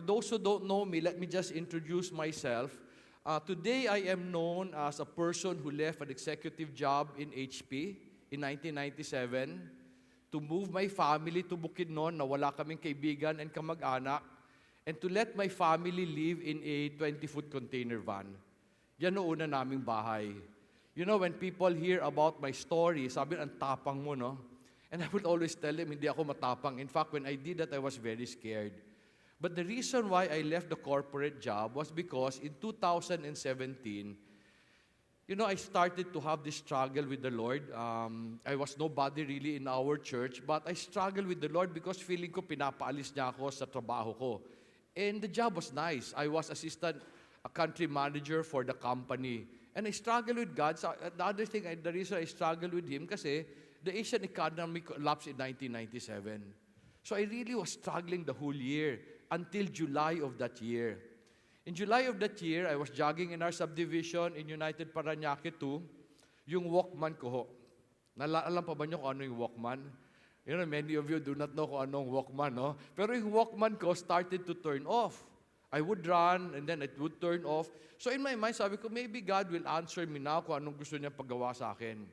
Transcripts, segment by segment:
To those who don't know me, let me just introduce myself. Today, I am known as a person who left an executive job in HP in 1997 to move my family to Bukidnon na wala kaming kaibigan and kamag-anak, and to let my family live in a 20-foot container van. Yan ang una naming bahay. You know, when people hear about my story, sabi, ang tapang mo, no? And I would always tell them, hindi ako matapang. In fact, when I did that, I was very scared. But the reason why I left the corporate job was because in 2017, you know, I started to have this struggle with the Lord. I was nobody really in our church, but I struggled with the Lord because feeling ko pinapaalis niya ako sa trabaho ko. And the job was nice. I was assistant country manager for the company. And I struggled with God. So the other thing, the reason I struggled with Him, kasi the Asian economy collapsed in 1997. So I really was struggling the whole year until July of that year. In July of that year, I was jogging in our subdivision in United Parañaque 2, yung Walkman ko ho. Alam pa ba niyo kung ano yung Walkman? You know, many of you do not know kung anong Walkman, no? Pero yung Walkman ko started to turn off. I would run, and then it would turn off. So in my mind, sabi ko, maybe God will answer me now kung anong gusto niya paggawa sa akin.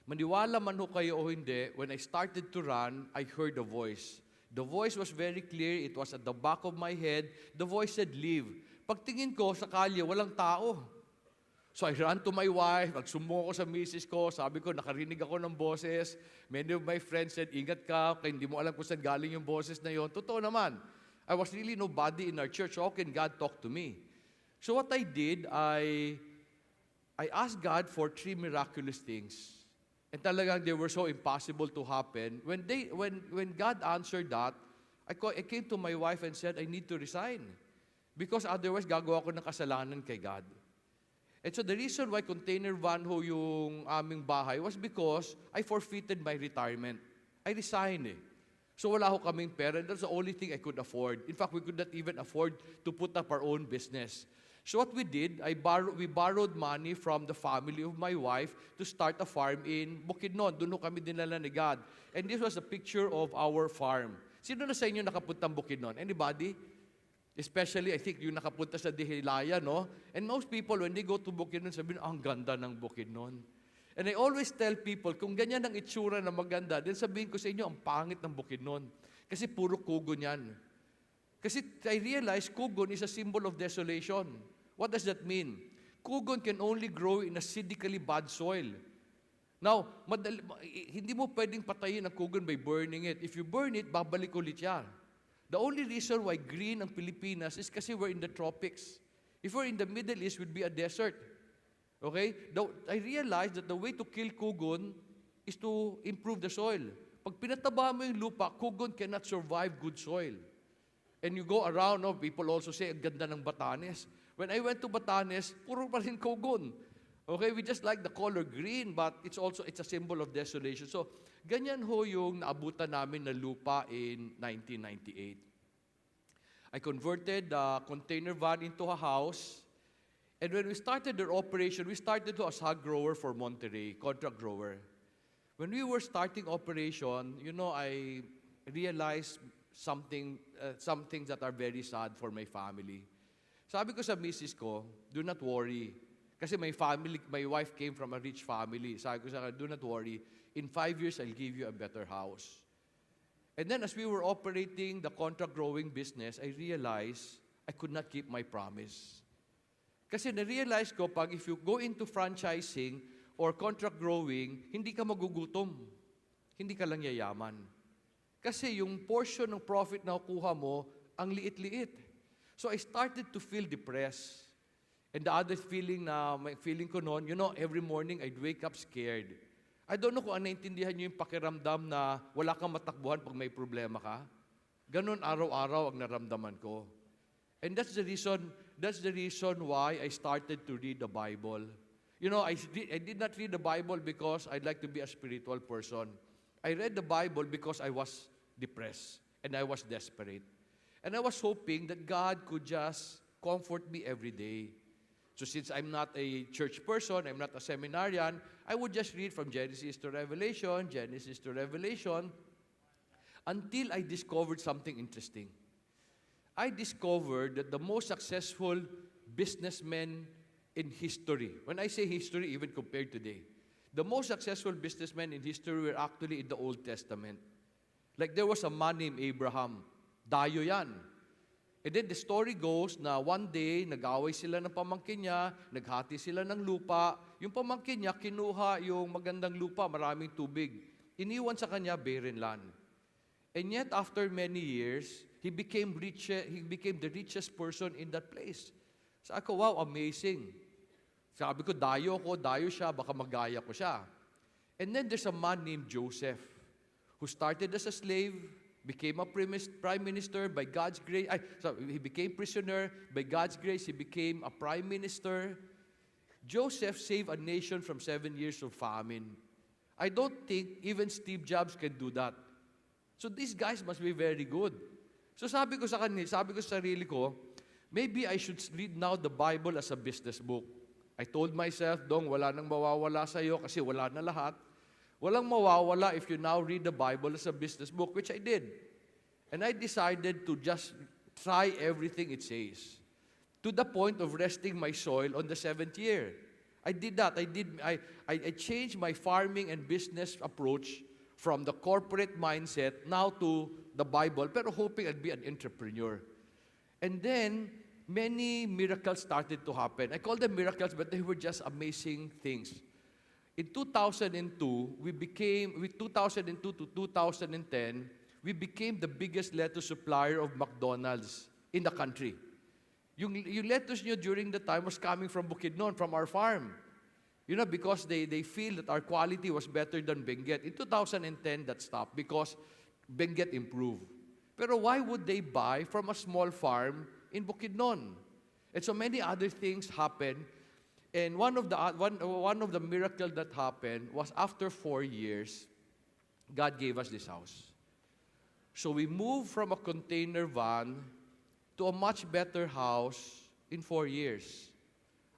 Maniwala man ho kayo o hindi, when I started to run, I heard a voice. The voice was very clear. It was at the back of my head. The voice said, leave. Pagtingin ko sa kalye, walang tao. So I ran to my wife, nagsumbong ako sa misis ko, sabi ko, nakarinig ako ng boses. Many of my friends said, ingat ka, kaya hindi mo alam kung saan galing yung boses na yon. Totoo naman. I was really nobody in our church. How can God talk to me? So what I did, I asked God for 3 miraculous things. And talagang they were so impossible to happen. When God answered that, I came to my wife and said, I need to resign. Because otherwise, gagawa ko ng kasalanan kay God. And so the reason why container van ho yung aming bahay was because I forfeited my retirement. I resigned eh. So wala ho kaming pera, and that's the only thing I could afford. In fact, we could not even afford to put up our own business. So what we did, we borrowed money from the family of my wife to start a farm in Bukidnon. Doon ho kami dinala ni God. And this was a picture of our farm. Sino na sa inyo nakapuntang Bukidnon? Anybody? Especially, I think, yung nakapunta sa Dihilaya, no? And most people, when they go to Bukidnon, sabihin, ang ganda ng Bukidnon. And I always tell people, kung ganyan ang itsura na maganda, then sabihin ko sa inyo, ang pangit ng Bukidnon. Kasi puro kugon yan. Kasi I realize kugon is a symbol of desolation. What does that mean? Kugon can only grow in acidically bad soil. Now, hindi mo pwedeng patayin ang kugon by burning it. If you burn it, babalik ulit yan. The only reason why green ang Pilipinas is kasi we're in the tropics. If we're in the Middle East, we'd be a desert. Okay? I realized that the way to kill kugon is to improve the soil. Pag pinataba mo yung lupa, kugon cannot survive good soil. And you go around, no, people also say, ang ganda ng Batanes. When I went to Batanes, puro pa rin kugon. Okay, we just like the color green, but it's a symbol of desolation. So, ganyan ho yung naabutan namin na lupa in 1998. I converted the container van into a house. And when we started their operation, we started as hog grower for Monterrey, contract grower. When we were starting operation, you know, I realized some things that are very sad for my family. Sabi ko sa misis ko, do not worry. Kasi my wife came from a rich family. Sabi ko sa kanya, do not worry. In 5 years, I'll give you a better house. And then as we were operating the contract growing business, I realized I could not keep my promise. Kasi na-realize ko, if you go into franchising or contract growing, hindi ka magugutom. Hindi ka lang yayaman. Kasi yung portion ng profit na kukuha mo, ang liit-liit. So I started to feel depressed. And the other feeling ko noon, you know, every morning I'd wake up scared. I don't know kung naintindihan niyo yung pakiramdam na wala kang matakbuhan pag may problema ka. Ganon araw-araw ang naramdaman ko. And that's the reason why I started to read the Bible. You know, I did not read the Bible because I'd like to be a spiritual person. I read the Bible because I was depressed and I was desperate. And I was hoping that God could just comfort me every day. So since I'm not a church person, I'm not a seminarian, I would just read from Genesis to Revelation, until I discovered something interesting. I discovered that the most successful businessmen in history, when I say history, even compared today, the most successful businessmen in history were actually in the Old Testament. Like there was a man named Abraham. Dayo yan. And then the story goes na one day, nag-away sila ng pamangkin niya, naghati sila ng lupa. Yung pamangkin niya, kinuha yung magandang lupa, maraming tubig. Iniwan sa kanya, barren land. And yet, after many years, he became the richest person in that place. Sabi ko, wow, amazing. Sabi ko, dayo siya, baka magaya ko siya. And then there's a man named Joseph who started as a slave, became a prime minister by God's grace. He became prisoner. By God's grace, he became a prime minister. Joseph saved a nation from 7 years of famine. I don't think even Steve Jobs can do that. So these guys must be very good. So sabi ko sa sarili ko, maybe I should read now the Bible as a business book. I told myself, Dong, wala nang mawawala sa iyo kasi wala na lahat. Walang mawawala if you now read the Bible as a business book, which I did. And I decided to just try everything it says, to the point of resting my soil on the 7th year. I did that. I changed my farming and business approach from the corporate mindset now to the Bible, pero hoping I'd be an entrepreneur. And then, many miracles started to happen. I call them miracles, but they were just amazing things. In 2002 to 2010, we became the biggest lettuce supplier of McDonald's in the country. Yung lettuce nyo during the time was coming from Bukidnon, from our farm. You know, because they feel that our quality was better than Benguet. In 2010, that stopped because Benguet improved. Pero why would they buy from a small farm in Bukidnon? And so many other things happened. And one of the miracles that happened was after 4 years, God gave us this house. So we moved from a container van to a much better house in 4 years.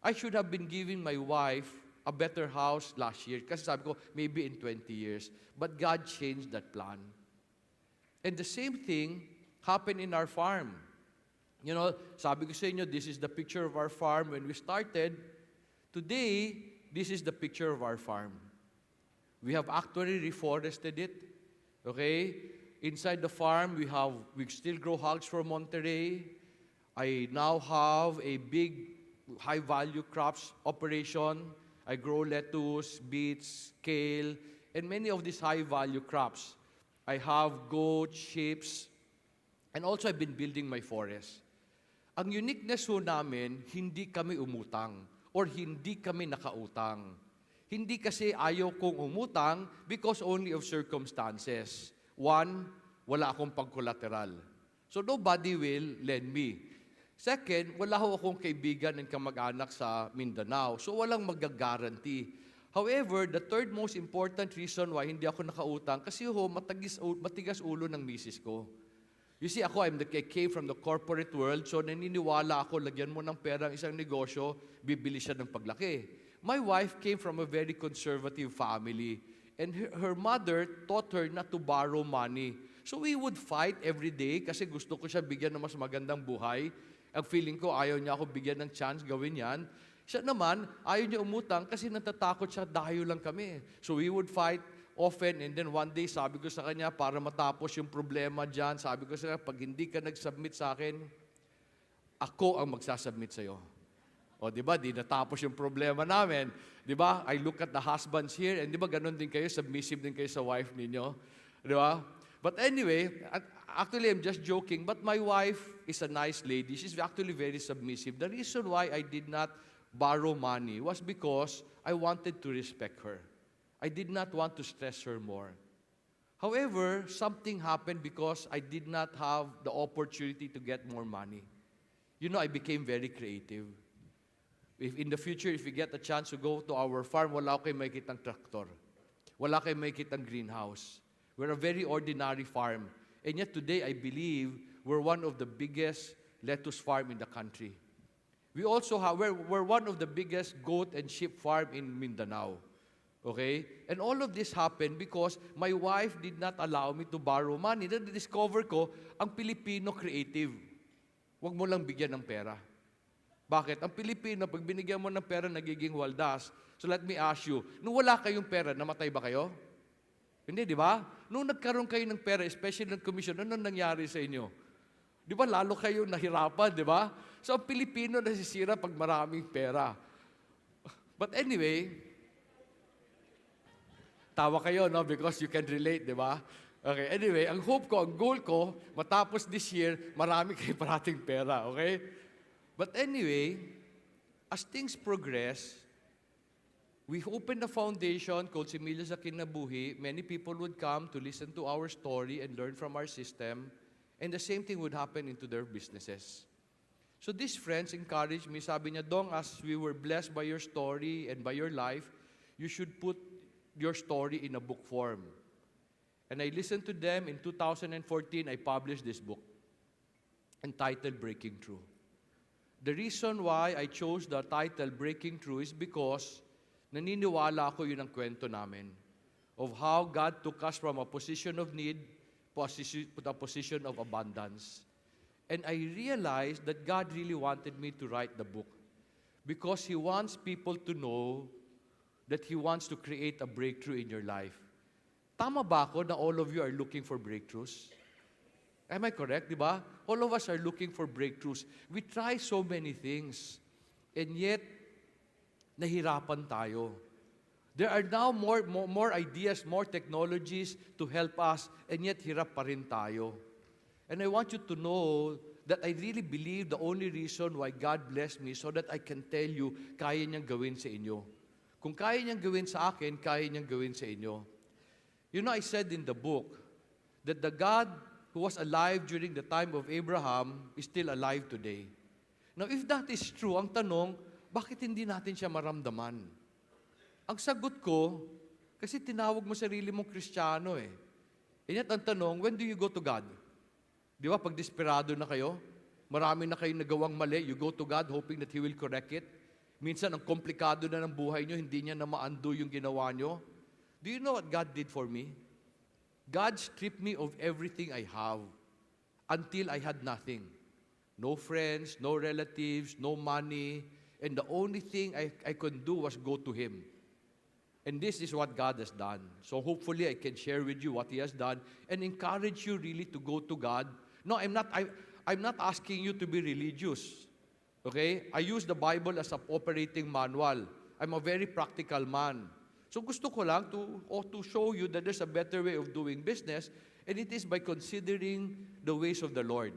I should have been giving my wife a better house last year kasi sabi ko, maybe in 20 years. But God changed that plan. And the same thing happened in our farm. You know, sabi ko sa inyo, this is the picture of our farm when we started. Today, this is the picture of our farm. We have actually reforested it. Okay? Inside the farm, we still grow hogs from Monterey. I now have a big high-value crops operation. I grow lettuce, beets, kale, and many of these high-value crops. I have goats, sheep, and also I've been building my forest. Ang uniqueness ho namin, hindi kami umutang or hindi kami nakautang. Hindi kasi ayaw kong umutang because only of circumstances. One, wala akong pag-collateral. So nobody will lend me. Second, wala ho akong kaibigan and kamag-anak sa Mindanao. So walang mag-guarantee. However, the third most important reason why hindi ako nakautang, kasi ho, matigas ulo ng misis ko. You see, I came from the corporate world, so naniniwala ako, lagyan mo ng pera ang isang negosyo, bibili siya ng paglaki. My wife came from a very conservative family, and her mother taught her not to borrow money. So we would fight every day kasi gusto ko siya bigyan ng mas magandang buhay. Ang feeling ko, ayaw niya ako bigyan ng chance gawin yan. Siya naman, ayaw niya umutang kasi natatakot siya, dayo lang kami. So we would fight often, and then one day, sabi ko sa kanya, para matapos yung problema dyan, sabi ko sa kanya, pag hindi ka nag-submit sa akin, ako ang magsasubmit sa'yo. O, di ba, di natapos yung problema namin. Di ba, I look at the husbands here, and di ba, ganun din kayo, submissive din kayo sa wife ninyo. Di ba? But anyway, actually, I'm just joking, but my wife is a nice lady. She's actually very submissive. The reason why I did not borrow money was because I wanted to respect her. I did not want to stress her more. However, something happened because I did not have the opportunity to get more money. You know, I became very creative. If in the future, if we get a chance to go to our farm, wala kayo makikitang tractor. Wala kayo makikitang greenhouse. We're a very ordinary farm. And yet today, I believe we're one of the biggest lettuce farm in the country. We also have, we're one of the biggest goat and sheep farm in Mindanao. Okay? And all of this happened because my wife did not allow me to borrow money. Then discover ko, ang Pilipino creative. huwag mo lang bigyan ng pera. Bakit? Ang Pilipino, pag binigyan mo ng pera, nagiging waldas. So let me ask you, nung wala kayong pera, namatay ba kayo? Hindi, di ba? Nung nagkaroon kayo ng pera, especially ng commission, ano nangyari sa inyo? Di ba, lalo kayo nahirapan, di ba? So ang Pilipino nasisira pag maraming pera. But anyway, tawa kayo, no? Because you can relate, di ba? Okay, anyway, ang hope ko, ang goal ko, matapos this year, marami kayo parating pera, okay? But anyway, as things progress, we opened a foundation called Similya sa Kinabuhi. Many people would come to listen to our story and learn from our system. And the same thing would happen into their businesses. So these friends encouraged me, sabi niya, Dong, as we were blessed by your story and by your life, you should put your story in a book form. And I listened to them. In 2014, I published this book entitled Breaking Through. The reason why I chose the title Breaking Through is because naniniwala ako yun ang kwento namin of how God took us from a position of need to a position of abundance. And I realized that God really wanted me to write the book because He wants people to know that He wants to create a breakthrough in your life. Tama ba ako na all of you are looking for breakthroughs? Am I correct, di ba? All of us are looking for breakthroughs. We try so many things, and yet, nahirapan tayo. There are now more ideas, more technologies to help us, and yet hirap pa rin tayo. And I want you to know that I really believe the only reason why God blessed me so that I can tell you, kaya niyang gawin sa inyo. Kung kaya niyang gawin sa akin, kaya niyang gawin sa inyo. You know, I said in the book that the God who was alive during the time of Abraham is still alive today. Now, if that is true, ang tanong, bakit hindi natin siya maramdaman? Ang sagot ko, kasi tinawag mo sarili mong Kristiyano eh. And yet, ang tanong, when do you go to God? Di ba, pag desperado na kayo, marami na kayong nagawang mali, you go to God hoping that He will correct it. Minsan, ang komplikado na ng buhay nyo, hindi niya na ma-undo yung ginawa nyo. Do you know what God did for me? God stripped me of everything I have until I had nothing. No friends, no relatives, no money, and the only thing I could do was go to Him. And this is what God has done. So hopefully I can share with you what He has done and encourage you really to go to God. No, I'm not asking you to be religious. Okay? I use the Bible as an operating manual. I'm a very practical man. So gusto ko lang to show you that there's a better way of doing business, and it is by considering the ways of the Lord.